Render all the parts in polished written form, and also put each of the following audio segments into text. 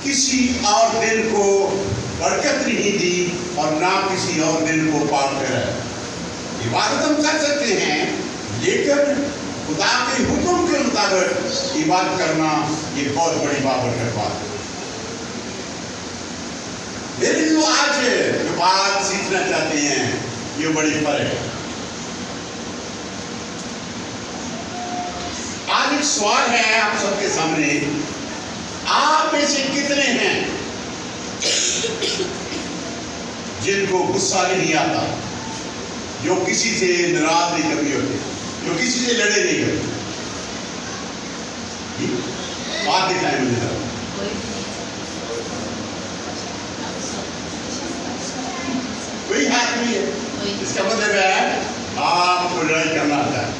کسی اور دن کو برکت نہیں دی اور نہ کسی اور دن کو پاک کرا۔ عبادت ہم کر سکتے ہیں، لیکن خدا کے حکم کے مطابق عبادت کرنا یہ بہت بڑی بابرکت بات ہے۔ میرے جو آج جو بات سیکھنا چاہتے ہیں یہ بڑی فرق ہے۔ آج ایک سوال ہے آپ سب کے سامنے، آپ میں سے کتنے ہیں جن کو غصہ نہیں آتا، جو کسی سے ناراض نہیں کبھی ہوتے، جو کسی سے لڑے نہیں ہوتے؟ بات دکھائیں مجھے ذرا۔ کوئی ہاتھ نہیں ہے، اس کا مطلب ہے آپ کو لڑائی کرنا آتا ہے۔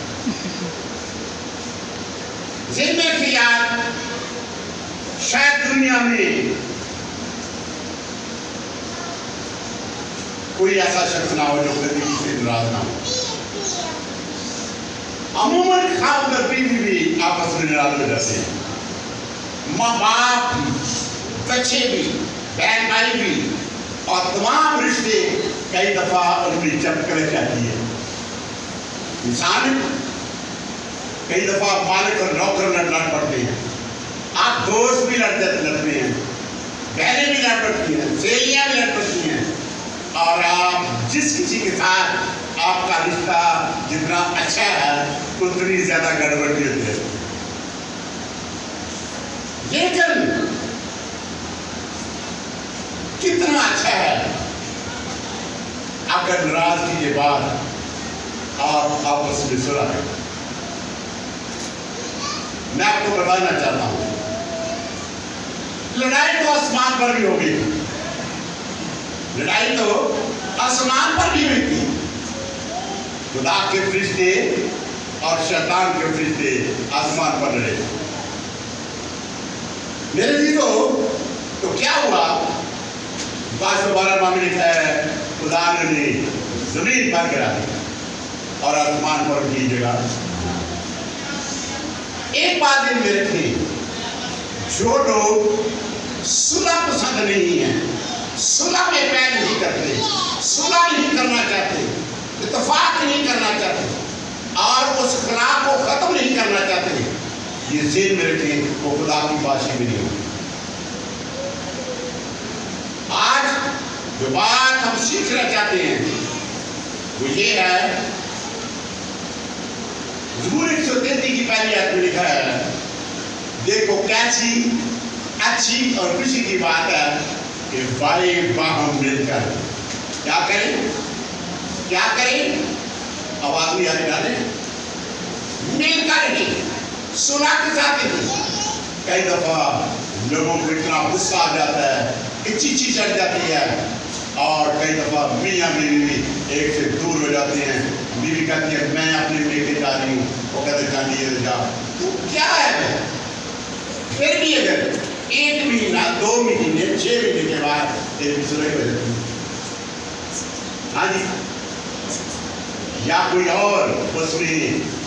ذہن میں خیال، شاید دنیا میں کوئی ایسا شخص نہ ہو جو کبھی کسی سے ناراض نہ ہو۔ عموماً خاوند اور بیوی بھی آپس میں ناراض ہو جاتے ہیں، ماں باپ بھی، بچے بھی، بہن بھائی بھی، اور تمام رشتے کئی دفعہ ان کی چمکنے چاہتی ہے۔ انسان کئی دفعہ مالک اور نوکر لڑ پڑتے ہیں، آپ دوست بھی لڑتے ہیں، بہنیں بھی لڑ پڑتی ہیں، سہیلیاں بھی لڑ پڑتی ہیں، اور آپ جس کسی کے ساتھ آپ کا رشتہ جتنا اچھا ہے اتنی زیادہ گڑبڑ بھی ہوتی ہے۔ لیکن کتنا اچھا ہے اگر ناراضگی کے بعد آپ آپس میں صلح کریں۔ میں آپ کو بتانا چاہتا ہوں، لڑائی تو آسمان پر بھی ہو گئی تھی، لڑائی تو آسمان پر بھی ہوئی تھی۔ خدا کے فرشتے اور شیطان کے فرشتے آسمان پر لڑے۔ میرے عزیزو، تو کیا ہوا؟ بعض مبارک میں لکھا ہے خدا نے زمین پر گرا دیا اور آسمان پر کی جگہ۔ ایک بات ان میں رکھیں، جو لوگ صلح پسند نہیں ہیں، صلح میں پیل نہیں کرتے، صلح نہیں کرنا چاہتے، اتفاق نہیں کرنا چاہتے، اور اس خلاف کو ختم نہیں کرنا چاہتے، یہ ذہن میں رکھیں وہ خدا کی بادشاہی میں نہیں ہوگی۔ آج جو بات ہم سیکھنا چاہتے ہیں وہ یہ ہے، زبور 133 کی پہلی آیت میں لکھا ہے، دیکھو کیسی اچھی اور خوشی کی بات ہے کہ بھائی باہم مل کر کیا کریں؟ آواز نہیں آنے ڈالیں، مل کر ہی صلح کے ساتھ ہی۔ کئی دفعہ لوگوں کو اتنا غصہ آ جاتا ہے کہ چیچی چڑھ جاتی ہے، اور کئی دفعہ میاں بیوی بھی ایک سے دور ہو جاتے ہیں۔ بیوی کہتی ہے میں اپنے لے کے جا رہی ہوں، وہ کہتے ہیں جانے جا، تو کیا ہے؟ پھر بھی اگر 1 مہینہ 2 مہینے 6 مہینے کے بعد ایک صلح ہو جاتی ہے، ہاں جی، یا کوئی اور اس میں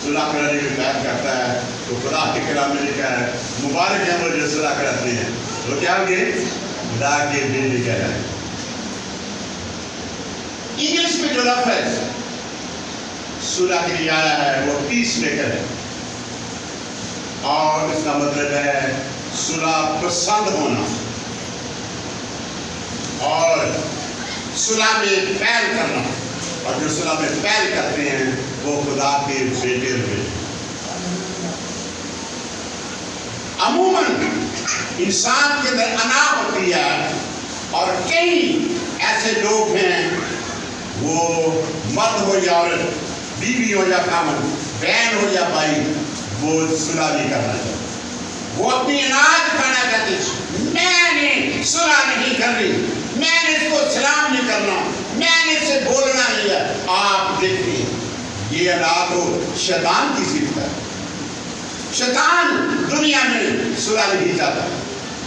صلح کرانے میں پیار کرتا ہے، تو خدا کے کلام میں لکھا ہے مبارک ہیں وہ جو صلح کراتے ہیں، وہ کیا ہوں گے؟ خدا کے بیٹے کہلائیں۔ انگلش میں جو لفظ صلح کے لیے آیا ہے وہ پیس میکر ہے، اور اس کا مطلب ہے صلح پسند ہونا، اور صلح میں پہل کرنا، اور جو صلح میں پہل کرتے ہیں وہ خدا کے بیٹے ہوئے۔ عموماً انسان کے اندر انا ہوتی ہے، اور کئی ایسے لوگ ہیں، وہ مرد ہو یا عورت، بیوی ہو یا خامن، بہن ہو یا بھائی، وہ صلح نہیں کرنا چاہتے، وہ اپنی اناج کھانا چاہتے، میں نے صلح نہیں کرنی، میں نے اس کو سلام نہیں کرنا، میں نے اس سے بولنا نہیں ہے۔ آپ دیکھیں یہ انا تو شیطان کی صفت ہے۔ شیطان دنیا میں صلح نہیں چاہتا،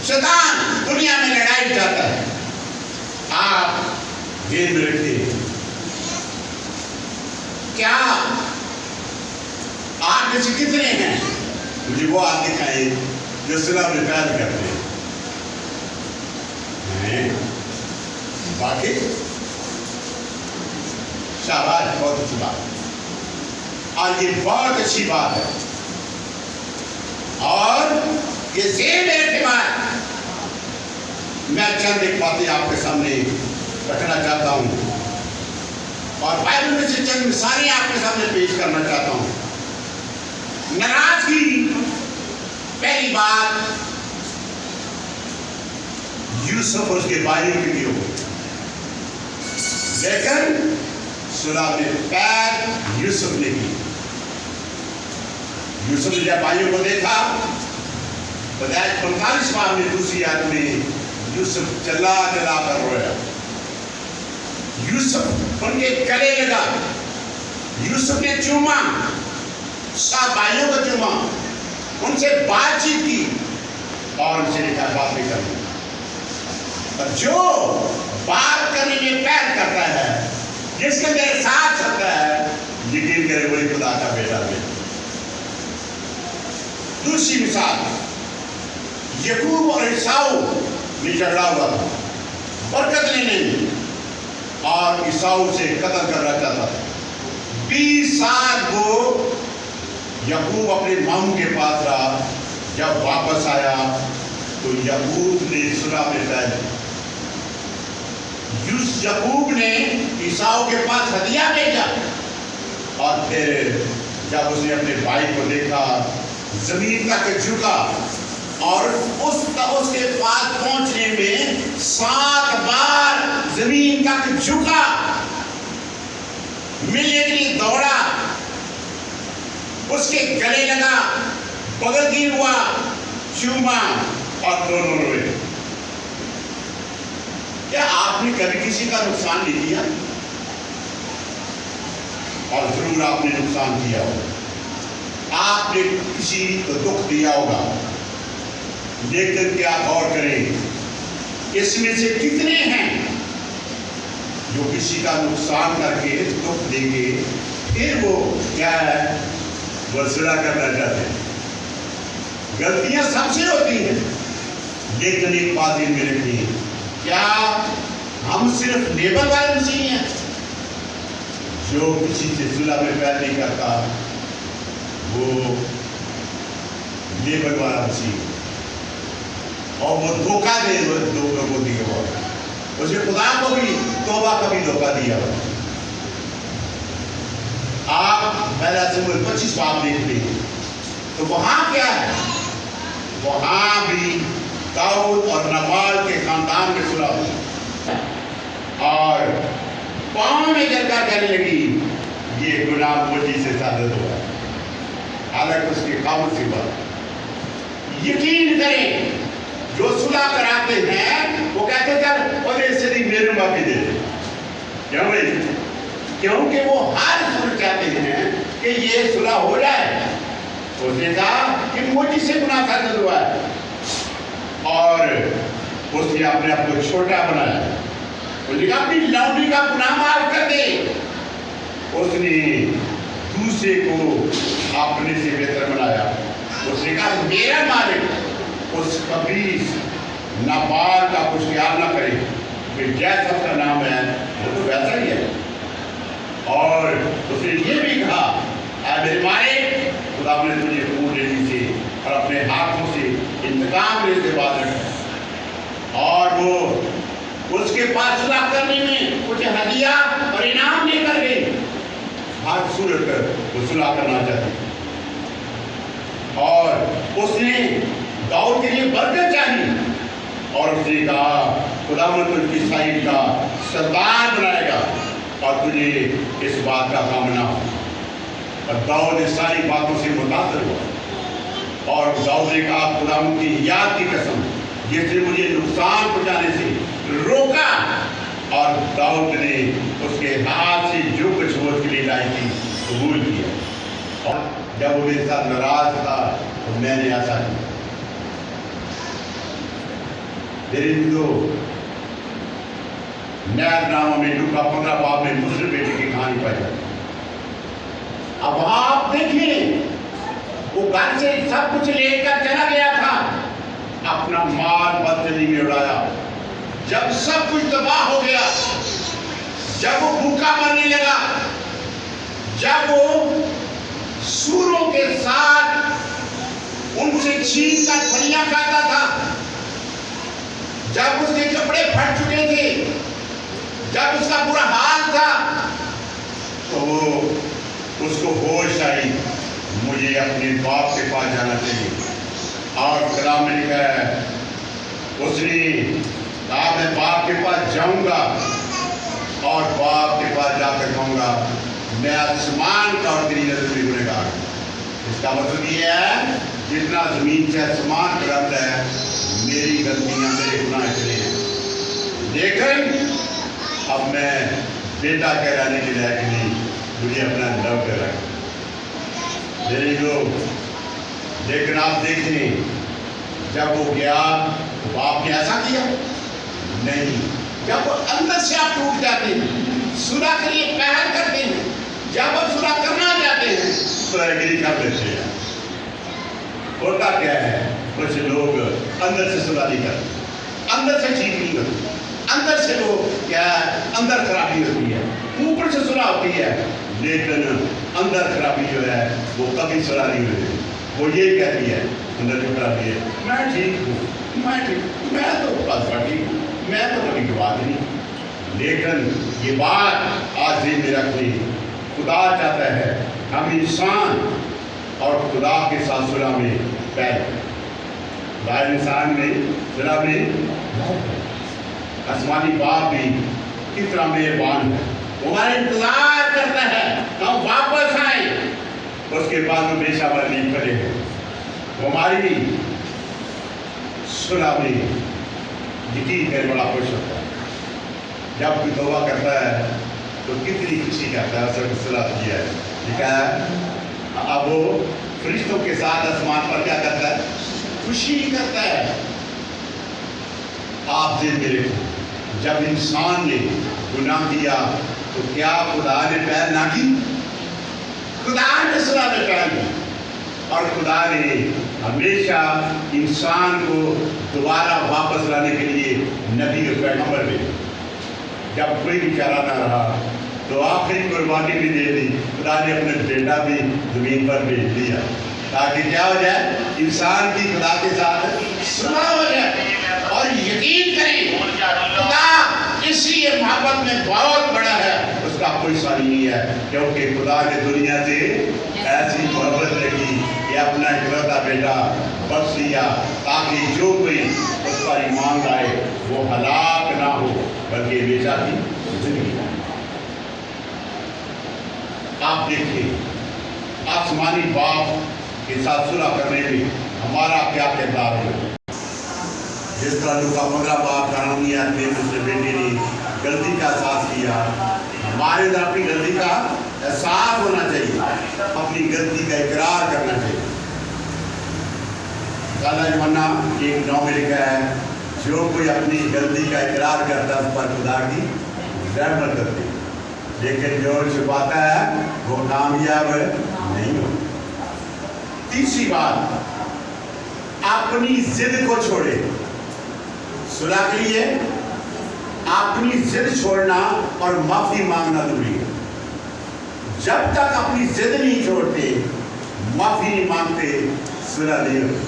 شیطان دنیا میں لڑائی چاہتا ہے۔ آپ ذہن میں رکھیے، کیا آپ میں سے کتنے ہیں مجھے وہ آپ دکھائیں جو صلح میں پیار کرتے ہیں؟ باقی شاباش، بہت اچھی بات، اور یہ بہت اچھی بات ہے. اور یہ زیر اعتماد میں چند ایک باتیں آپ کے سامنے رکھنا چاہتا ہوں اور بائبل میں سے چند مثالیں آپ کے سامنے پیش کرنا چاہتا ہوں. ناراضگی پہلی بات یوسف اور اس کے بھائیوں کے لیے ہو، لیکن صلح میں پیر یوسف نے کی. یوسف نے جب بھائیوں کو دیکھا، بدایت 45 بار میں دوسری آیت میں یوسف چلا چلا کر رویا. یوسف ان کے گلے لگا، یوسف نے چوما، سات بھائیوں کو چوما، ان سے بات چیت کی اور ان سے لکھا بات نہیں کرنی. اور جو بات کرنے میں پیر کرتا ہے، جس کے اندر احساس ہوتا ہے، یقین کرے وہی خدا کا بیٹا ہے. دوسری مثال، یعقوب اور عیساؤ میں جھگڑا ہوا تھا برکت لینے میں، اور عیساؤ سے قتل کرنا چاہتا تھا. 20 سال وہ یعقوب اپنے ماموں کے پاس رہا. جب واپس آیا تو یعقوب نے صلح میں پیر. یعقوب نے عیساؤ کے پاس ہدیہ بھیجا، اور پھر جب اس نے اپنے بھائی کو دیکھا زمین تک جھکا، اور اس کے پاس پہنچنے میں 7 بار زمین تک جھکا، ملنے کے لیے دوڑا، اس کے گلے لگا، بغل ہوا، چوما، اور دونوں روئے. کیا آپ نے کبھی کسی کا نقصان نہیں کیا؟ اور ضرور آپ نے نقصان کیا ہوگا. آپ نے کسی کو دکھ دیا ہوگا، لیکن کیا غور کریں، اس میں سے کتنے ہیں جو کسی کا نقصان کر کے دکھ دیں گے، پھر وہ کیا ہے، وہ صلح کرنا چاہتے ہیں. غلطیاں سب سے ہوتی ہیں، لیکن ایک بات ان میں رکھنی ہے، کیا ہم صرف لیبل والے مسیحی ہیں؟ جو کسی سے صلح میں پیر نہیں کرتا وہ لیبل والا مسیحی، اور وہ دھوکہ دے لوگوں کو دیا ہوا، اس نے خدا کو بھی توبہ کا بھی دھوکہ دیا ہوا. آپ پہلا سموئیل 25 باب دیکھ لیں تو وہاں کیا ہے، وہاں بھی داؤد اور نبال کے خاندان میں صلح ہوئی، اور پاؤں میں گر کر کہنے لگی یہ گناہ مجھ سے ثابت ہوا، حالانکہ اس کے قابل سے بات. یقین کریں جو صلح کراتے ہیں وہ کہتے ہیں اور اس سے میرے معافی دے دے. کیوں بھائی؟ کیونکہ وہ ہر صلح چاہتے ہیں کہ یہ صلح ہو جائے. اس نے کہا کہ مجھ سے گناہ ثابت ہوا ہے، اور اس نے اپنے آپ کو چھوٹا بنایا. اس نے کہا اپنی لونڈی کا گناہ معاف کر دے. اس نے دوسرے کو اپنے سے بہتر بنایا. اس نے کہا میرا مالک اس خبیث نابال کا کچھ خیال نہ کرے کہ جیسا اس کا نام ہے وہ تو ویسا ہی ہے. اور اس نے یہ بھی کہا اے میرے مالک، خدا نے تجھے خون دینے سے اور اپنے ہاتھوں سے انتقام لینے سے باز رکھا. اور وہ اس کے پاس صلح کرنے میں کچھ ہدیہ اور انعام لے کر گئی. ہر صورت وہ صلح کرنا چاہتی، اور اس نے داؤد کے لیے برکت چاہی، اور اس نے کہا خداوند تجھے اسرائیل کا سردار بنائے گا اور تجھے اس بات کا سامنا ہو. اور داؤد اس ساری باتوں سے متاثر ہوا، اور داؤد نے کہا خداوند کی یاد کی قسم جس نے مجھے نقصان پہنچانے سے روکا. اور داؤد نے اس کے ہاتھ سے جو کچھ وہ اس کے لیے لائی تھی قبول کیا. اور جب وہ میرے ساتھ ناراض تھا تو میں نے ایسا کیا. میرے جو نیا نامہ میں لوکا 15 باب میں مسلم بیٹے کی کہانی پائی جاتی. اب آپ دیکھیں وہ گھر سے سب کچھ لے کر چلا گیا تھا، اپنا مال بدزنی میں اڑایا، جب سب کچھ تباہ ہو گیا، جب وہ بھوکا مرنے لگا، جب وہ سوروں کے ساتھ ان سے چھین کر پھلیاں کھاتا تھا، جب اس کے کپڑے پھٹ چکے تھے، جب اس کا برا حال تھا، تو وہ اس کو ہوش آئی مجھے اپنے باپ کے پاس جانا چاہیے. اور کلام میں لکھا ہے اس نے کہا میں باپ کے پاس جاؤں گا اور باپ کے پاس جا کر کہوں گا میں آسمان کا اور تیری نظر میں گنہگار ہوں. اس کا مطلب یہ ہے جتنا زمین سے آسمان بلند ہے میری غلطیاں میرے گناہ اتنے ہیں، لیکن اب میں بیٹا کہلانے کے لائق نہیں، مجھے اپنا لو کرا. میرے لوگ لیکن آپ دیکھیں جب وہ گیا باپ نے ایسا کیا نہیں. جب وہ اندر سے آپ ٹوٹ جاتے ہیں، صلح کے لیے پہل کرتے ہیں، جب آپ صلح کرنا چاہتے ہیں صلح گیری کر دیتے ہیں. ہوتا کیا ہے کچھ لوگ اندر سے صلح نہیں کرتے، اندر سے ٹھیک نہیں کرتے، اندر سے وہ کیا ہے اندر خرابی ہوتی ہے، اوپر سے صلح ہوتی ہے لیکن اندر خرابی جو ہے وہ کبھی صلح نہیں ہوتی. وہ یہ کہتی ہے اندر جو خرابی ہے میں ٹھیک ہوں، میں تو بس ٹھیک ہوں، میں تو کبھی گواہ نہیں. لیکن یہ بات آج ذہن میں رکھنی، خدا چاہتا ہے ہم انسان اور خدا کے ساتھ صلح میں پہلے باہر انسان میں صلح میں آسمانی باپ بھی کس طرح مہربان ہے، ہمارا انتظار کرتا ہے ہم واپس آئیں. اس کے بعد ہمیشہ نہیں کرے گا. ہماری صلح میں یقین کر بڑا خوش ہوتا ہے. جب کوئی توبہ کرتا ہے تو کتنی خوشی کرتا ہے اس نے صلح کیا ہے. لکھا ہے اب وہ فرشتوں کے ساتھ آسمان پر کیا کرتا ہے خوشی کرتا ہے. آپ دل میں رکھو جب انسان نے گناہ کیا تو کیا خدا نے پہل نہ کی؟ خدا نے صلح میں پہل کی اور خدا نے ہمیشہ انسان کو دوبارہ واپس لانے کے لیے نبی اور پیغمبر بھیجے. جب کوئی بھی چارہ نہ رہا تو آخری قربانی بھی دے دی، خدا نے اپنے بیٹا بھی زمین پر بھیج دیا تاکہ کیا ہو جائے انسان کی خدا کے ساتھ صلح ہو جائے. اور یقین کریں خدا اس لیے محبت میں بہت بڑا ہے، اس کا کوئی ثانی نہیں ہے، کیونکہ خدا نے دنیا سے ایسی محبت رکھی کہ اپنا اکلوتا بیٹا بخش دیا تاکہ جو کوئی اس پر ایمان لائے وہ ہلاک نہ ہو بلکہ ہمیشہ کی زندگی پائے. آپ دیکھیں آسمانی باپ کے ساتھ صلح کرنے میں ہمارا کیا کردار ہے. جس طرح لوکا 15 باپ کا نام لیا اپنے دوسرے بیٹے نے غلطی کا احساس کیا، ہمارے اندر اپنی غلطی کا احساس ہونا چاہیے، اپنی غلطی کا اقرار کرنا چاہیے. کالا جمانہ 1:9 میں لکھا ہے جو کوئی اپنی غلطی کا اقرار کرتا ہے اس پر خدا کی رحمت کرتی ہے، لیکن جو چھپاتا ہے وہ کامیاب نہیں ہوتا. تیسری بات اپنی ضد کو چھوڑے. صلح کے لیے اپنی ضد چھوڑنا اور معافی مانگنا ضروری ہے. جب تک اپنی ضد نہیں چھوڑتے، معافی نہیں مانگتے، صلح نہیں ہوتی.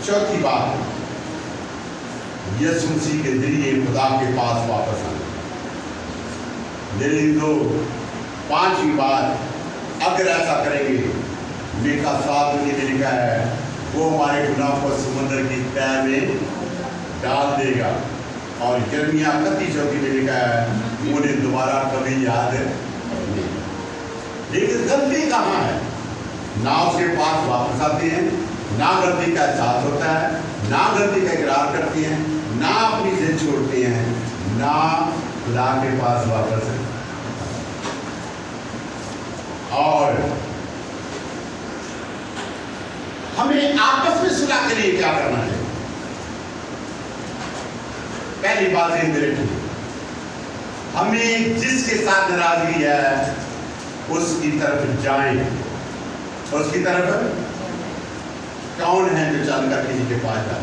چوتھی بات یسوع مسیح کے ذریعے خدا کے پاس واپس آنا. میرے دو پانچویں بات اگر ایسا کریں گے میکا 7 میں لکھا ہے وہ ہمارے گناہ کو سمندر کی تہ میں ڈال دے گا. اور یرمیہ 31:34 میں لکھا ہے انہیں دوبارہ کبھی یاد نہیں. لیکن غلطی کہاں ہے؟ نہ اس کے پاس واپس آتے ہیں، نہ غلطی کا احساس ہوتا ہے، نہ غلطی کا اقرار کرتے ہیں، نہ اپنی ضد چھوڑتے ہیں، نہ خدا کے پاس واپس ہیں. اور ہمیں آپس میں صلح کے لیے کیا کرنا ہے؟ پہلی بات ہے میرے کو ہمیں جس کے ساتھ ناراضگی ہے اس کی طرف جائیں. اس کی طرف کون ہے جو چل کر کسی کے پاس جائے؟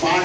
5